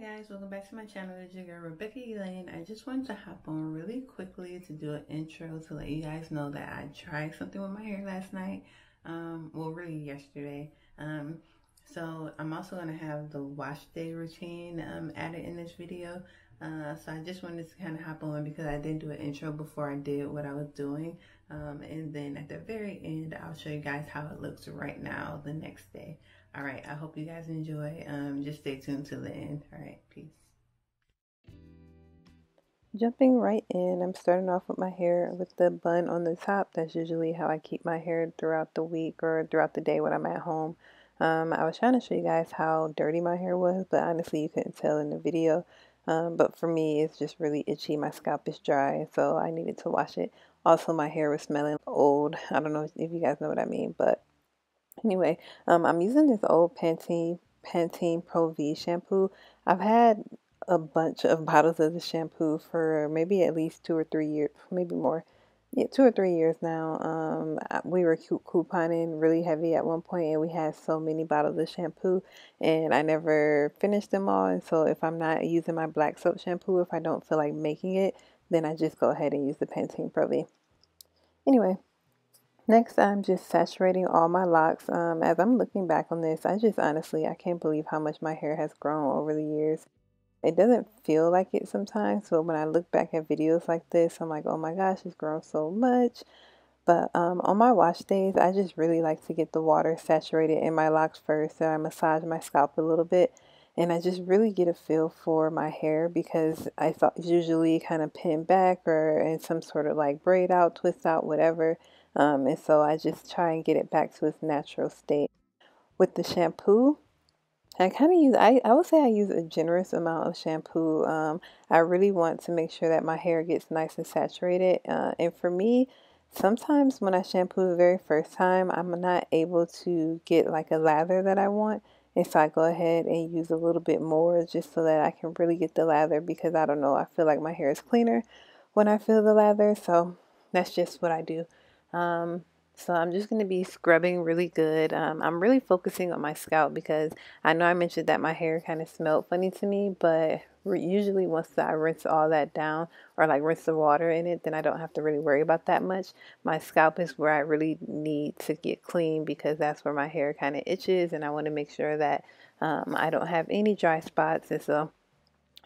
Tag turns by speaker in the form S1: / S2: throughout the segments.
S1: guys, welcome back to my channel. It's your girl Rebecca Elaine. I just wanted to hop on really quickly to do an intro to let you guys know that I tried something with my hair last night. Well, really yesterday. So I'm also gonna have the wash day routine added in this video. So I just wanted to kind of hop on because I didn't do an intro before I did what I was doing. And then at the very end, I'll show you guys how it looks right now the next day. All right, I hope you guys enjoy. Just stay tuned till the end. All right, peace.
S2: Jumping right in, I'm starting off with my hair with the bun on the top. That's usually how I keep my hair throughout the week or throughout the day when I'm at home. I was trying to show you guys how dirty my hair was, but honestly you couldn't tell in the video. But for me, it's just really itchy. My scalp is dry, so I needed to wash it. Also, my hair was smelling old. I don't know if you guys know what I mean, but anyway, I'm using this old Pantene Pro V shampoo. I've had a bunch of bottles of the shampoo for maybe at least 2 or 3 years, maybe more. Yeah, 2 or 3 years now. We were couponing really heavy at one point, and we had so many bottles of shampoo, and I never finished them all. And so, if I'm not using my black soap shampoo, if I don't feel like making it, then I just go ahead and use the Pantene Pro V. Anyway. Next, I'm just saturating all my locks. As I'm looking back on this, I can't believe how much my hair has grown over the years. It doesn't feel like it sometimes, but when I look back at videos like this, I'm like, oh my gosh, it's grown so much. But on my wash days, I just really like to get the water saturated in my locks first. So I massage my scalp a little bit, and I just really get a feel for my hair because I thought it's usually kind of pinned back or in some sort of like braid out, twist out, whatever. And so I just try and get it back to its natural state. With the shampoo, I kind of use, I would say I use a generous amount of shampoo. I really want to make sure that my hair gets nice and saturated. And for me, sometimes when I shampoo the very first time, I'm not able to get like a lather that I want. And so I go ahead and use a little bit more just so that I can really get the lather because I don't know, I feel like my hair is cleaner when I feel the lather. So that's just what I do. So I'm just going to be scrubbing really good. I'm really focusing on my scalp because I know I mentioned that my hair kind of smelled funny to me, but usually once I rinse all that down or like rinse the water in it, then I don't have to really worry about that much. My scalp is where I really need to get clean because that's where my hair kind of itches, and I want to make sure that I don't have any dry spots. And so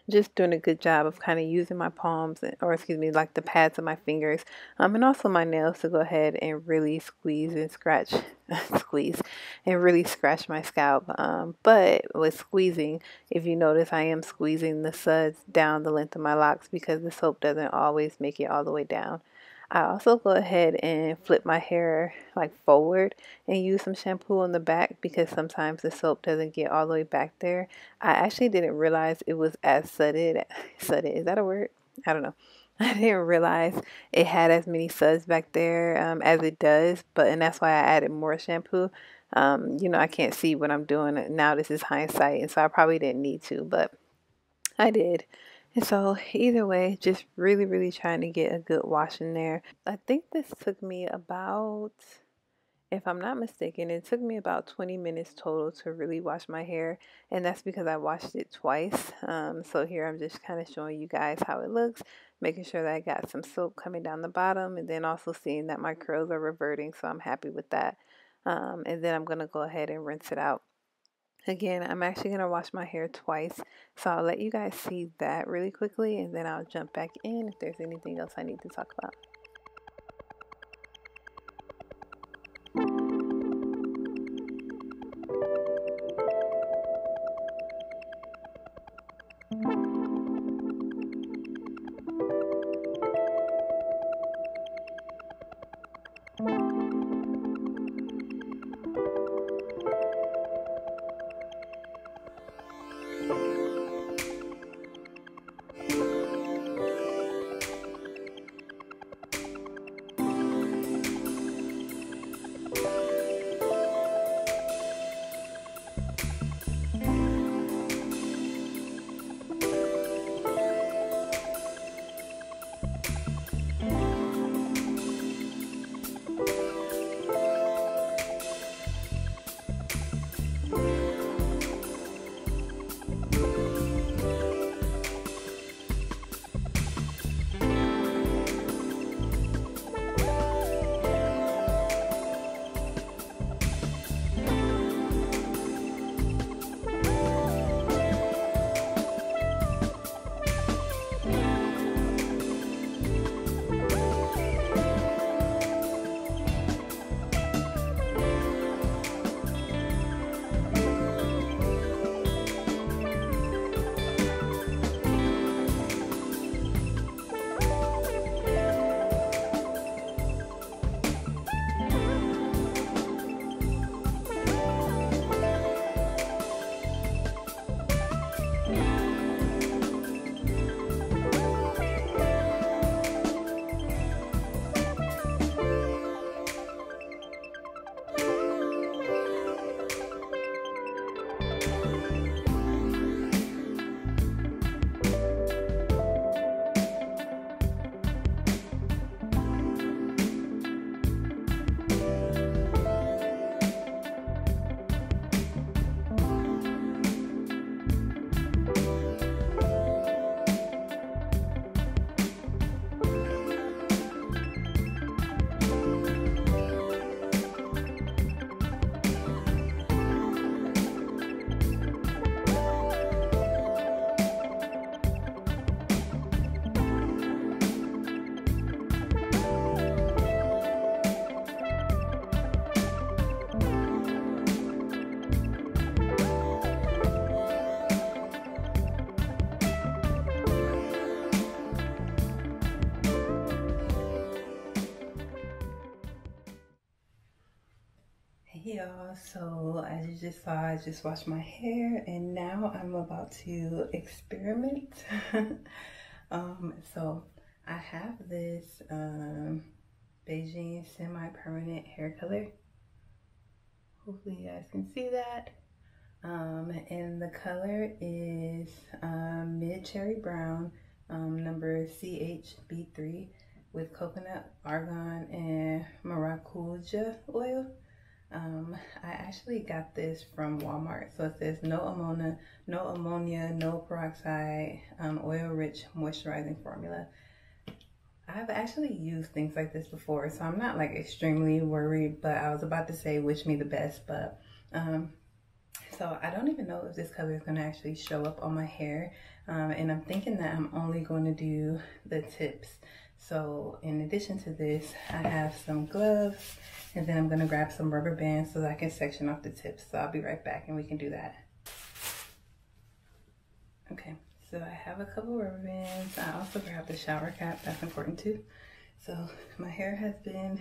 S2: just doing a good job of kind of using my palms, or excuse me, like the pads of my fingers, and also my nails to go ahead and really squeeze and scratch, squeeze and really scratch my scalp. But with squeezing, if you notice, I am squeezing the suds down the length of my locks because the soap doesn't always make it all the way down. I also go ahead and flip my hair like forward and use some shampoo on the back because sometimes the soap doesn't get all the way back there. I actually didn't realize it was as sudded. Sudded, is that a word? I don't know. I didn't realize it had as many suds back there as it does, and that's why I added more shampoo. I can't see what I'm doing now. This is hindsight, and so I probably didn't need to, but I did. And so either way, just really, really trying to get a good wash in there. I think this took me about, if I'm not mistaken, it took me about 20 minutes total to really wash my hair. And that's because I washed it twice. So here I'm just kind of showing you guys how it looks, making sure that I got some soap coming down the bottom, and then also seeing that my curls are reverting. So I'm happy with that. And then I'm going to go ahead and rinse it out. Again, I'm actually going to wash my hair twice, so I'll let you guys see that really quickly, and then I'll jump back in if there's anything else I need to talk about.
S1: Hey y'all, so as you just saw, I just washed my hair and now I'm about to experiment. So I have this Beijing semi-permanent hair color. Hopefully you guys can see that. And the color is mid cherry brown, number CHB3 with coconut, argan, and maracuja oil. I actually got this from Walmart. So it says no ammonia, no peroxide, oil-rich moisturizing formula. I've actually used things like this before, so I'm not like extremely worried, but I was about to say wish me the best, but so I don't even know if this color is going to actually show up on my hair, and I'm thinking that I'm only going to do the tips. So in addition to this, I have some gloves, and then I'm going to grab some rubber bands so that I can section off the tips. So I'll be right back and we can do that. Okay, so I have a couple rubber bands. I also grabbed the shower cap, that's important too. So my hair has been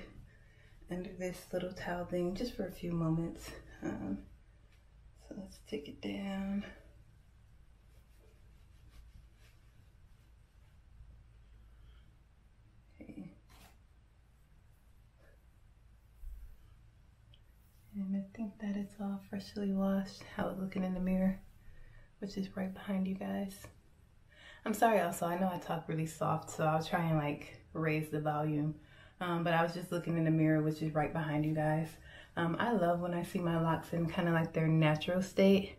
S1: under this little towel thing just for a few moments. So let's take it down. Okay. And I think that it's all freshly washed. I was looking in the mirror, which is right behind you guys. I'm sorry also, I know I talk really soft, so I'll try and like raise the volume. But I was just looking in the mirror, which is right behind you guys. I love when I see my locks in kind of like their natural state,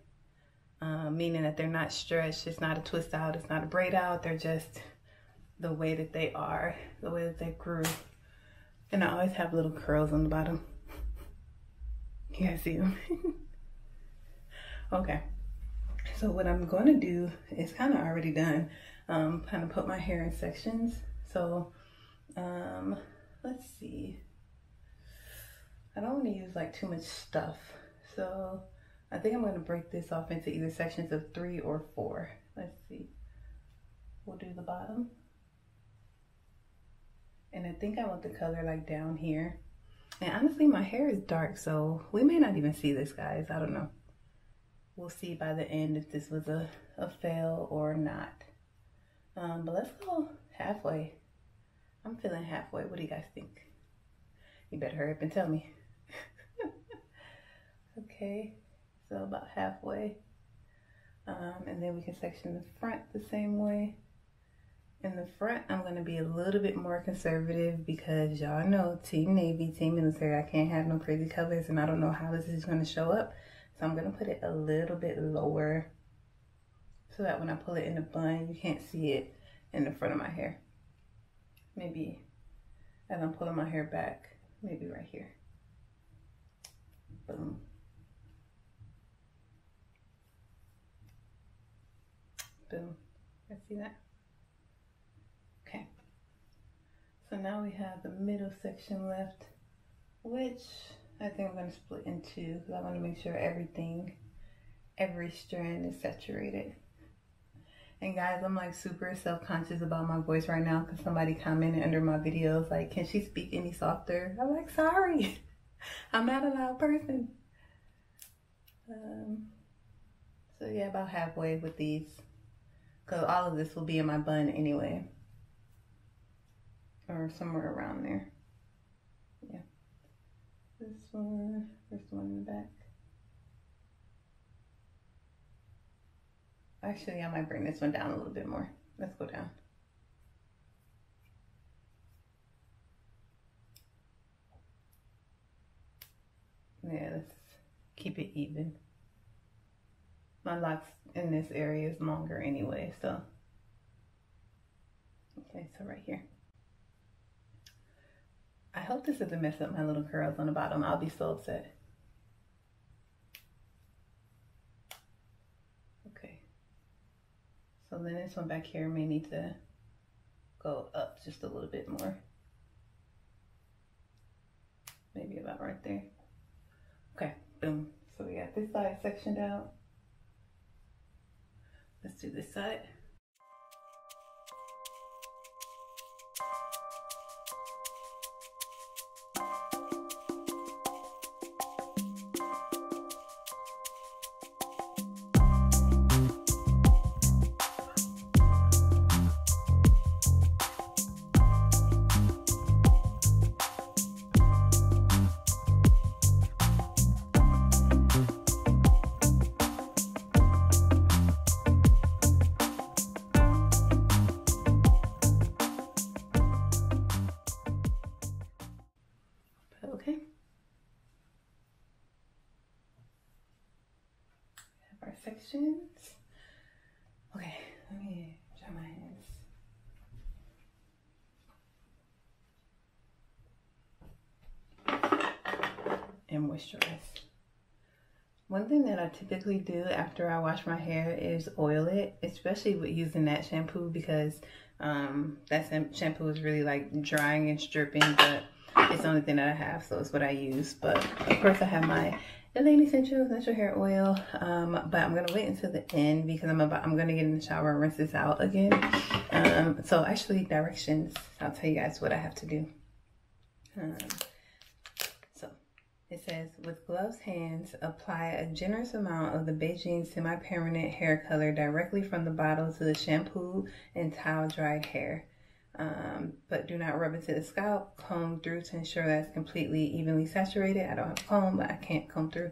S1: meaning that they're not stretched, it's not a twist out, it's not a braid out, they're just the way that they are, the way that they grew. And I always have little curls on the bottom. You guys see them? Okay, so what I'm going to do is kind of already done, kind of put my hair in sections. So let's see. I don't want to use like too much stuff, so I think I'm going to break this off into either sections of 3 or 4. Let's see. We'll do the bottom. And I think I want the color like down here. And honestly, my hair is dark, so we may not even see this, guys. I don't know. We'll see by the end if this was a fail or not. But let's go halfway. I'm feeling halfway. What do you guys think? You better hurry up and tell me. Okay, so about halfway. And then we can section the front the same way. In the front, I'm going to be a little bit more conservative because y'all know, Team Navy, Team Military, I can't have no crazy colors and I don't know how this is going to show up. So I'm going to put it a little bit lower so that when I pull it in the bun, you can't see it in the front of my hair. Maybe as I'm pulling my hair back, maybe right here. Boom. Boom. I see that? Okay. So now we have the middle section left, which I think I'm going to split in 2 because I want to make sure every strand is saturated. And guys, I'm like super self-conscious about my voice right now because somebody commented under my videos like, can she speak any softer? I'm like, sorry, I'm not a loud person. So yeah, about halfway with these because all of this will be in my bun anyway. Or somewhere around there. Yeah. This one, first one in the back. Actually, I might bring this one down a little bit more. Let's go down. Yeah, let's keep it even. My locks in this area is longer anyway, so. Okay, so right here. I hope this doesn't mess up my little curls on the bottom. I'll be so upset. Okay. So then this one back here may need to go up just a little bit more. Maybe about right there. Okay, boom. So we got this side sectioned out. Let's do this side. directions. Okay, let me dry my hands. And moisturize. One thing that I typically do after I wash my hair is oil it, especially with using that shampoo, because that shampoo is really like drying and stripping, but it's the only thing that I have, so it's what I use. But of course I have my Elaine Essentials Natural Hair Oil, but I'm gonna wait until the end because I'm gonna get in the shower and rinse this out again. So actually directions, I'll tell you guys what I have to do. It says, with gloved hands, apply a generous amount of the Beijing semi-permanent hair color directly from the bottle to the shampoo and towel dried hair. But do not rub it to the scalp. Comb through to ensure that it's completely evenly saturated. I don't have a comb, but I can't comb through.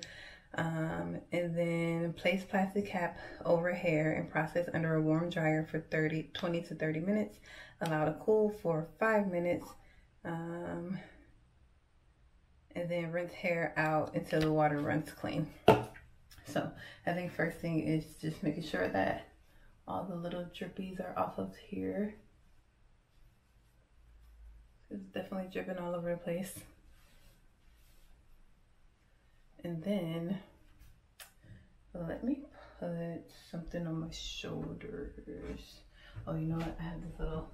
S1: And then place plastic cap over hair and process under a warm dryer for 20 to 30 minutes. Allow to cool for 5 minutes. And then rinse hair out until the water runs clean. So I think first thing is just making sure that all the little drippies are off of here. It's definitely dripping all over the place. And then let me put something on my shoulders. Oh, you know what? I have this little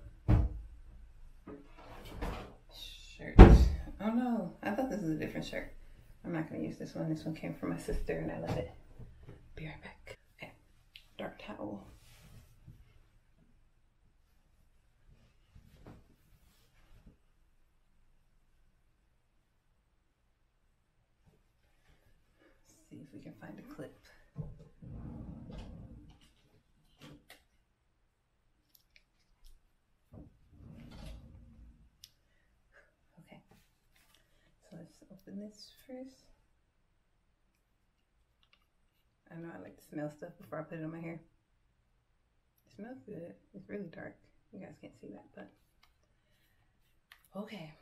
S1: shirt. Oh no, I thought this was a different shirt. I'm not gonna use this one. This one came from my sister and I love it. Be right back. Okay, dark towel. Let's see if we can find a clip. Let's open this first. I know I like to smell stuff before I put it on my hair. It smells good. It's really dark. You guys can't see that, but okay.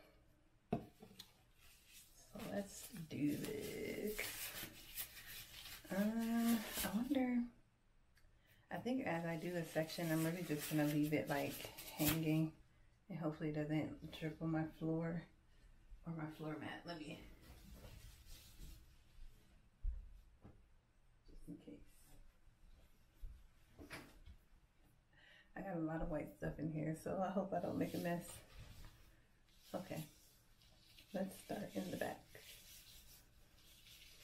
S1: So let's do this. I wonder. I think as I do this section, I'm really just gonna leave it like hanging, and hopefully it doesn't drip on my floor. Or my floor mat. Let me, just in case. I got a lot of white stuff in here, so I hope I don't make a mess. Okay, let's start in the back.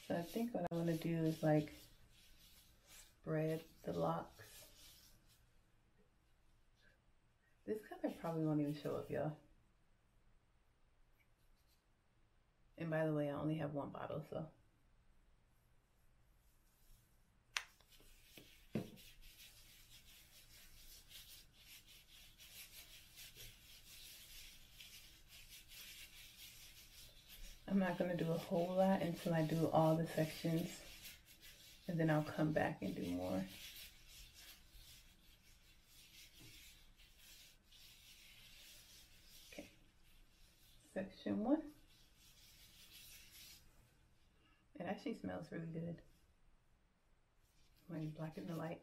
S1: So I think what I want to do is like spread the locks. This color probably won't even show up, y'all. And by the way, I only have one bottle, so. I'm not gonna do a whole lot until I do all the sections, and then I'll come back and do more. Okay, section 1. It actually smells really good. Might blacken the light.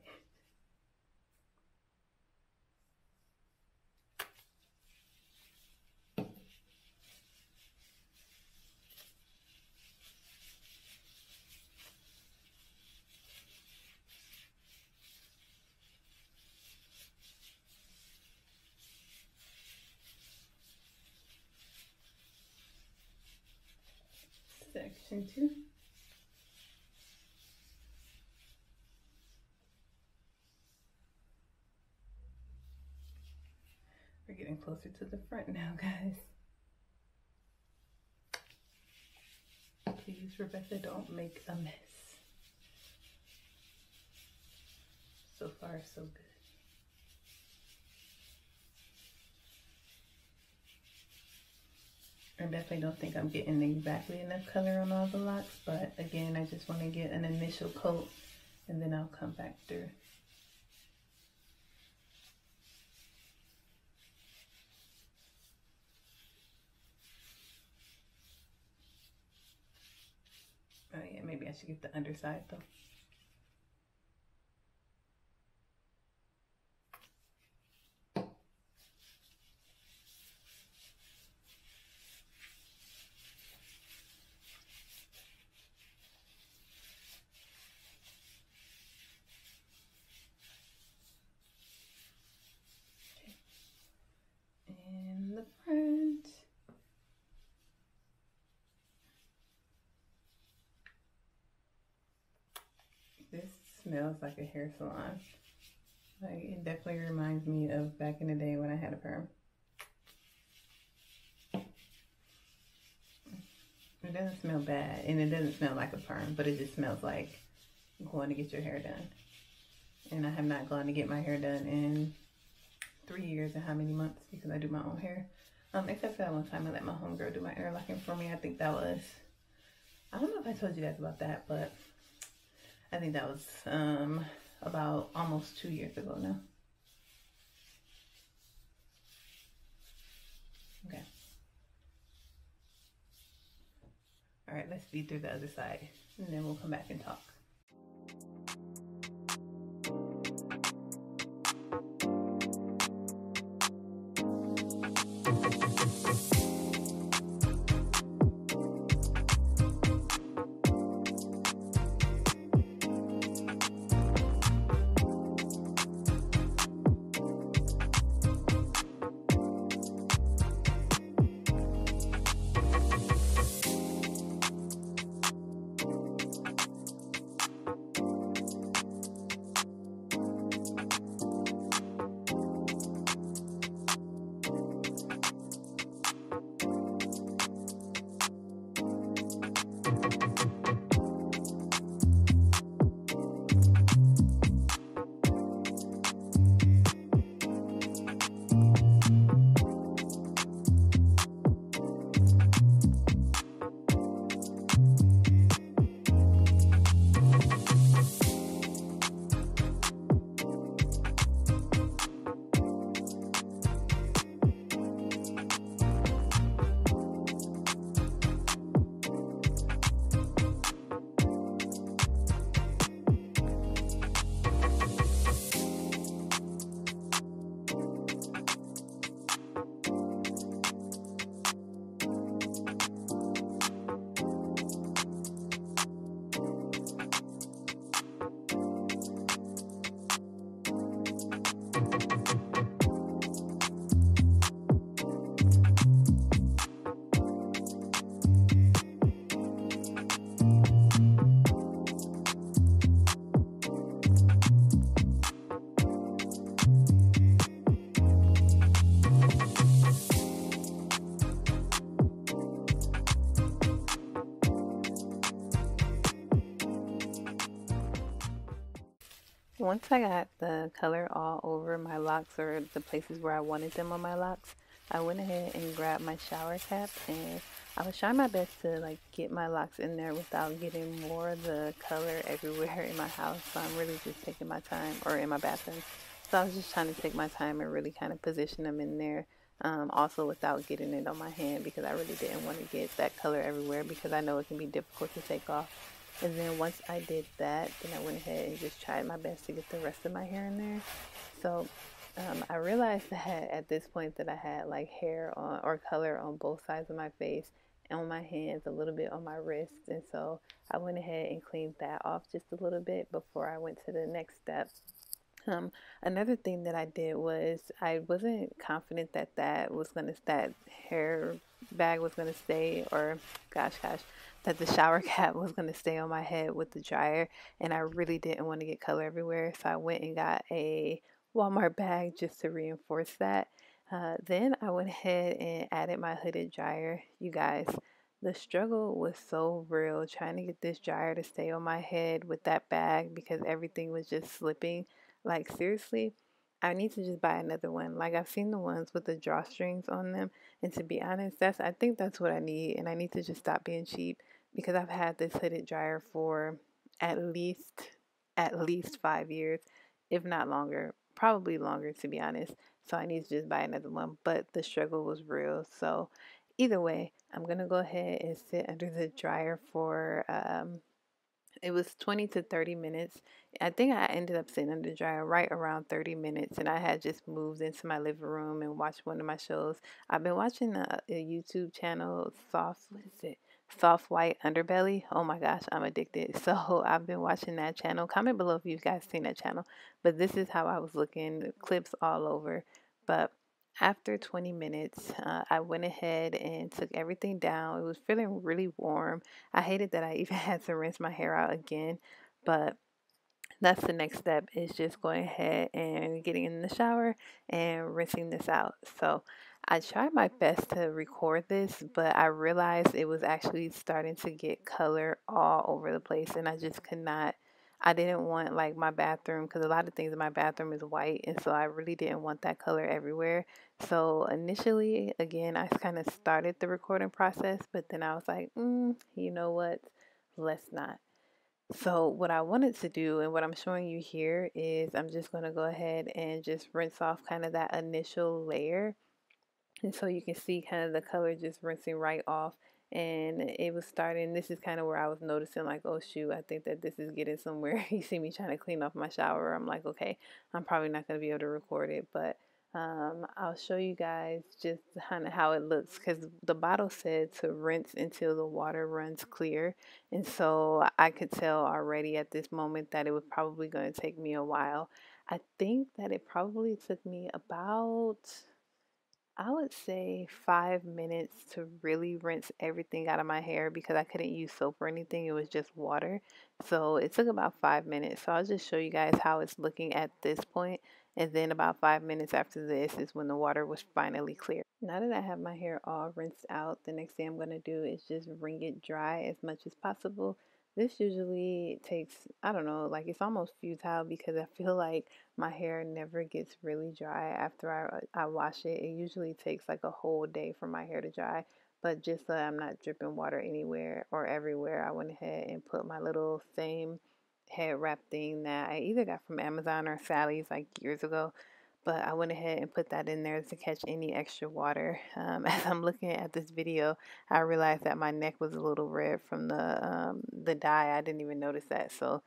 S1: Section 2. We're getting closer to the front now, guys. Please, Rebecca, don't make a mess. So far, so good. I definitely don't think I'm getting exactly enough color on all the locks, but again, I just want to get an initial coat and then I'll come back through. Oh yeah, maybe I should get the underside though. smells like a hair salon. Like, it definitely reminds me of back in the day when I had a perm. It doesn't smell bad, and it doesn't smell like a perm, but it just smells like going to get your hair done. And I have not gone to get my hair done in 3 years and how many months, because I do my own hair. Except for that one time I let my homegirl do my interlocking for me. I think that was, I don't know if I told you guys about that, but I think that was about almost 2 years ago now. Okay. All right, let's feed through the other side, and then we'll come back and talk.
S2: Once I got the color all over my locks, or the places where I wanted them on my locks, I went ahead and grabbed my shower cap, and I was trying my best to like get my locks in there without getting more of the color everywhere in my house. So I'm really just taking my time, or in my bathroom. So I was just trying to take my time and really kind of position them in there. Also without getting it on my hand, because I really didn't want to get that color everywhere, because I know it can be difficult to take off. And then once I did that, then I went ahead and just tried my best to get the rest of my hair in there. So I realized that at this point that I had like hair on, or color on both sides of my face, and on my hands, a little bit on my wrists. And so I went ahead and cleaned that off just a little bit before I went to the next step. Another thing that I did was, I wasn't confident that that hair bag was gonna stay, or gosh, that the shower cap was gonna stay on my head with the dryer, and I really didn't want to get color everywhere, so I went and got a Walmart bag just to reinforce that. Then I went ahead and added my hooded dryer. You guys, the struggle was so real trying to get this dryer to stay on my head with that bag, because everything was just slipping. Like, seriously, I need to just buy another one. Like, I've seen the ones with the drawstrings on them, and to be honest, I think that's what I need, and I need to just stop being cheap, because I've had this hooded dryer for at least 5 years, if not longer, probably longer, to be honest. So I need to just buy another one, but the struggle was real. So either way, I'm gonna go ahead and sit under the dryer for it was 20 to 30 minutes. I think I ended up sitting under the dryer right around 30 minutes, and I had just moved into my living room and watched one of my shows. I've been watching a YouTube channel, what is it? Soft White Underbelly. Oh my gosh, I'm addicted. So I've been watching that channel. Comment below if you guys seen that channel. But this is how I was looking, clips all over. But after 20 minutes, I went ahead and took everything down. It was feeling really warm. I hated that I even had to rinse my hair out again, but that's the next step, is just going ahead and getting in the shower and rinsing this out. So I tried my best to record this, but I realized it was actually starting to get color all over the place, and I just could not. I didn't want like my bathroom, because a lot of things in my bathroom is white, and so I really didn't want that color everywhere. So initially, again, I kind of started the recording process, but then I was like, you know what? Let's not. So what I wanted to do, and what I'm showing you here, is I'm just going to go ahead and just rinse off kind of that initial layer. And so you can see kind of the color just rinsing right off. And it was starting, this is kind of where I was noticing like, oh shoot, I think that this is getting somewhere. You see me trying to clean off my shower. I'm like, okay, I'm probably not going to be able to record it, but I'll show you guys just kind of how it looks, because the bottle said to rinse until the water runs clear. And so I could tell already at this moment that it was probably going to take me a while. I think that it probably took me about, I would say, 5 minutes to really rinse everything out of my hair, because I couldn't use soap or anything. It was just water. So it took about 5 minutes. So I'll just show you guys how it's looking at this point. And then about 5 minutes after this is when the water was finally clear. Now that I have my hair all rinsed out, the next thing I'm going to do is just wring it dry as much as possible. This usually takes, I don't know, like it's almost futile, because I feel like my hair never gets really dry after I wash it. It usually takes like a whole day for my hair to dry. But just so I'm not dripping water anywhere or everywhere, I went ahead and put my little same head wrap thing that I either got from Amazon or Sally's like years ago. But I went ahead and put that in there to catch any extra water. As I'm looking at this video, I realized that my neck was a little red from the dye. I didn't even notice that. So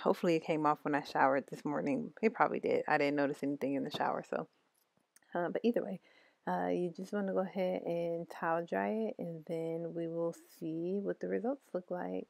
S2: hopefully it came off when I showered this morning. It probably did. I didn't notice anything in the shower. So, but either way, you just want to go ahead and towel dry it, and then we will see what the results look like.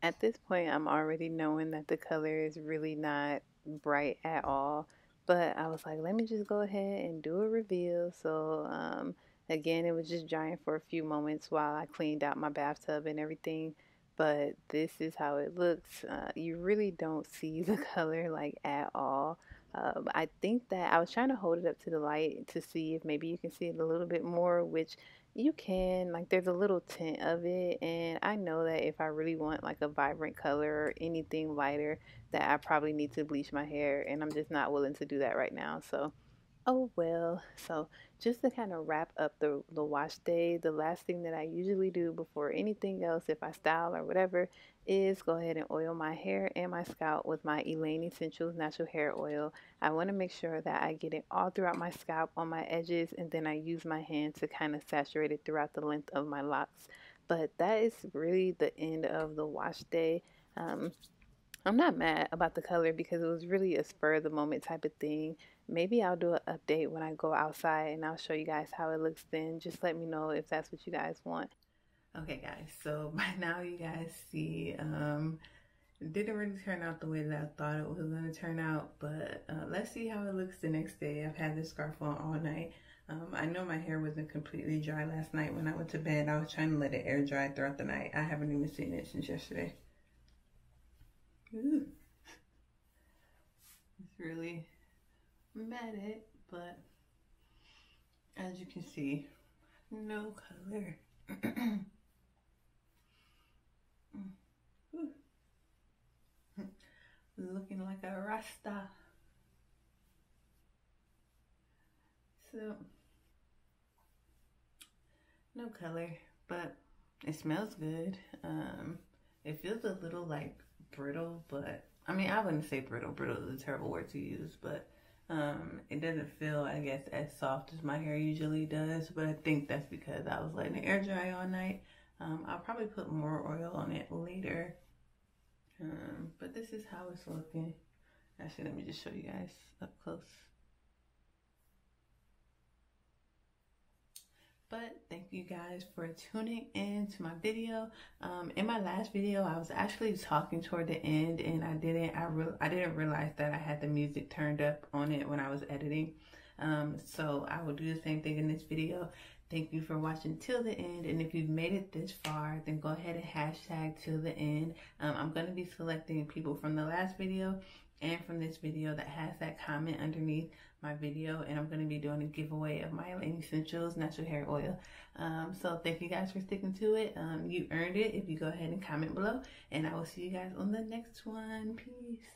S2: At this point, I'm already knowing that the color is really not bright at all. But I was like, let me just go ahead and do a reveal. So, again, it was just drying for a few moments while I cleaned out my bathtub and everything. But this is how it looks. You really don't see the color like at all. I think that I was trying to hold it up to the light to see if maybe you can see it a little bit more, which you can. Like, there's a little tint of it, and I know that if I really want like a vibrant color or anything lighter, that I probably need to bleach my hair, and I'm just not willing to do that right now. So oh well. So just to kind of wrap up the wash day, the last thing that I usually do before anything else, if I style or whatever, is go ahead and oil my hair and my scalp with my Elaine Essentials Natural Hair Oil. I want to make sure that I get it all throughout my scalp on my edges, and then I use my hand to kind of saturate it throughout the length of my locks. But that is really the end of the wash day. Um, I'm not mad about the color, because it was really a spur of the moment type of thing. Maybe I'll do an update when I go outside, and I'll show you guys how it looks then. Just let me know if that's what you guys want.
S1: Okay guys, so by now you guys see it didn't really turn out the way that I thought it was going to turn out, but let's see how it looks the next day. I've had this scarf on all night. I know my hair wasn't completely dry last night when I went to bed. I was trying to let it air dry throughout the night. I haven't even seen it since yesterday. Ooh. It's really matted, but as you can see, no color. Looking like a Rasta. So, no color, but it smells good. It feels a little like brittle, but I mean, I wouldn't say brittle. Brittle is a terrible word to use, but it doesn't feel, I guess, as soft as my hair usually does. But I think that's because I was letting it air dry all night. I'll probably put more oil on it later. But this is how it's looking. Actually, let me just show you guys up close. But thank you guys for tuning in to my video. In my last video, I was actually talking toward the end, and I didn't realize that I had the music turned up on it when I was editing. So I will do the same thing in this video. Thank you for watching till the end, and if you've made it this far, then go ahead and hashtag till the end. I'm going to be selecting people from the last video and from this video that has that comment underneath my video, and I'm going to be doing a giveaway of my Lane Essentials natural hair oil. So thank you guys for sticking to it. You earned it if you go ahead and comment below, and I will see you guys on the next one. Peace.